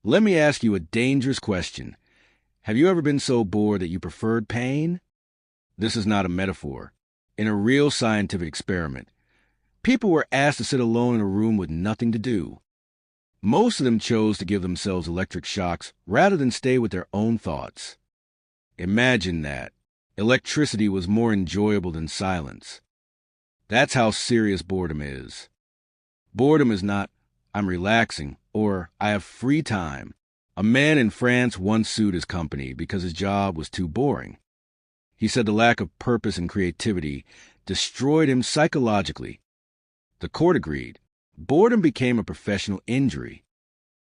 Let me ask you a dangerous question. Have you ever been so bored that you preferred pain? This is not a metaphor. In a real scientific experiment, people were asked to sit alone in a room with nothing to do. Most of them chose to give themselves electric shocks rather than stay with their own thoughts. Imagine that. Electricity was more enjoyable than silence. That's how serious boredom is. Boredom is not, "I'm relaxing," or "I have free time." A man in France once sued his company because his job was too boring. He said the lack of purpose and creativity destroyed him psychologically. The court agreed. Boredom became a professional injury.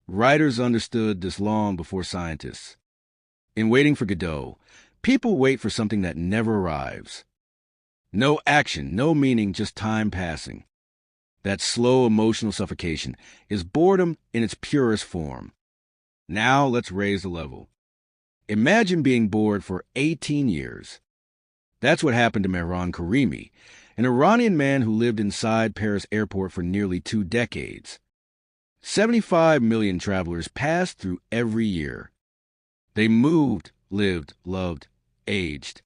Writers understood this long before scientists. In Waiting for Godot, people wait for something that never arrives. No action, no meaning, just time passing. That slow emotional suffocation is boredom in its purest form. Now let's raise the level. Imagine being bored for 18 years. That's what happened to Mehran Karimi, an Iranian man who lived inside Paris airport for nearly 2 decades. 75 million travelers passed through every year. They moved, lived, loved, aged.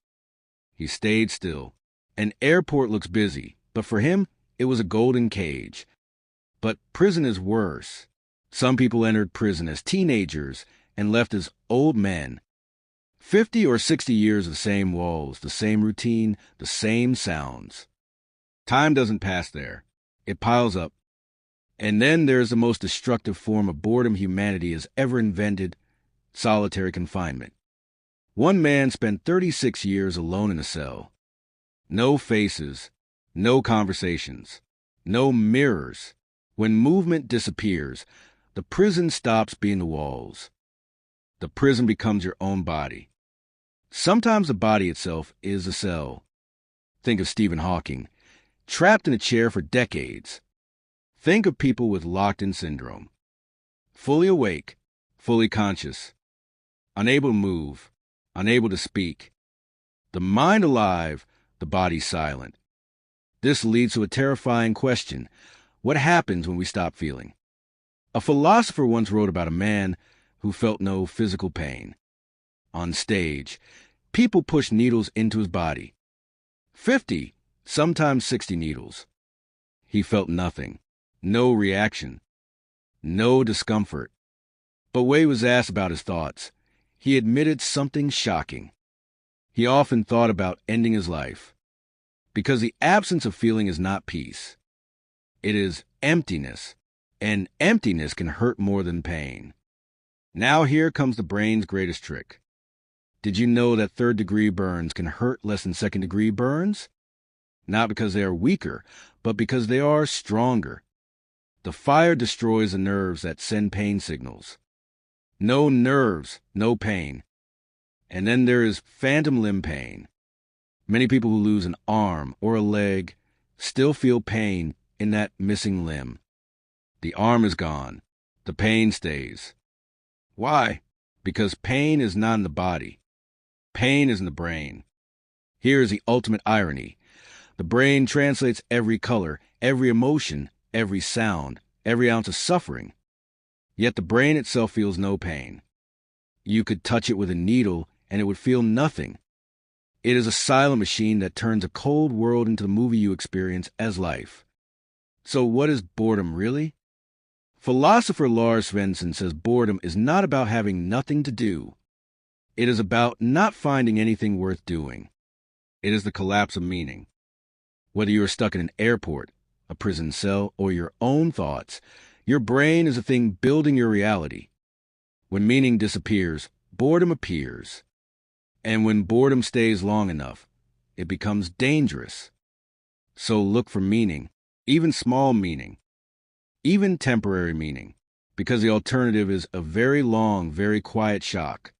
He stayed still. An airport looks busy, but for him, it was a golden cage. But prison is worse. Some people entered prison as teenagers and left as old men. 50 or 60 years of the same walls, the same routine, the same sounds. Time doesn't pass there. It piles up. And then there's the most destructive form of boredom humanity has ever invented, solitary confinement. One man spent 36 years alone in a cell. No faces, no conversations, no mirrors. When movement disappears, the prison stops being the walls. The prison becomes your own body. Sometimes the body itself is a cell. Think of Stephen Hawking, trapped in a chair for decades. Think of people with locked-in syndrome. Fully awake, fully conscious, unable to move, unable to speak. The mind alive, the body silent. This leads to a terrifying question. What happens when we stop feeling? A philosopher once wrote about a man who felt no physical pain. On stage, people pushed needles into his body. 50, sometimes 60 needles. He felt nothing, no reaction, no discomfort. But when he was asked about his thoughts, he admitted something shocking. He often thought about ending his life, because the absence of feeling is not peace. It is emptiness, and emptiness can hurt more than pain. Now here comes the brain's greatest trick. Did you know that third-degree burns can hurt less than second-degree burns? Not because they are weaker, but because they are stronger. The fire destroys the nerves that send pain signals. No nerves, no pain. And then there is phantom limb pain. Many people who lose an arm or a leg still feel pain in that missing limb. The arm is gone. The pain stays. Why? Because pain is not in the body. Pain is in the brain. Here is the ultimate irony. The brain translates every color, every emotion, every sound, every ounce of suffering. Yet the brain itself feels no pain. You could touch it with a needle and it would feel nothing. It is a silent machine that turns a cold world into the movie you experience as life. So what is boredom really? Philosopher Lars Svensson says boredom is not about having nothing to do. It is about not finding anything worth doing. It is the collapse of meaning. Whether you are stuck in an airport, a prison cell, or your own thoughts, your brain is the thing building your reality. When meaning disappears, boredom appears. And when boredom stays long enough, it becomes dangerous. So look for meaning, even small meaning, even temporary meaning, because the alternative is a very long, very quiet shock.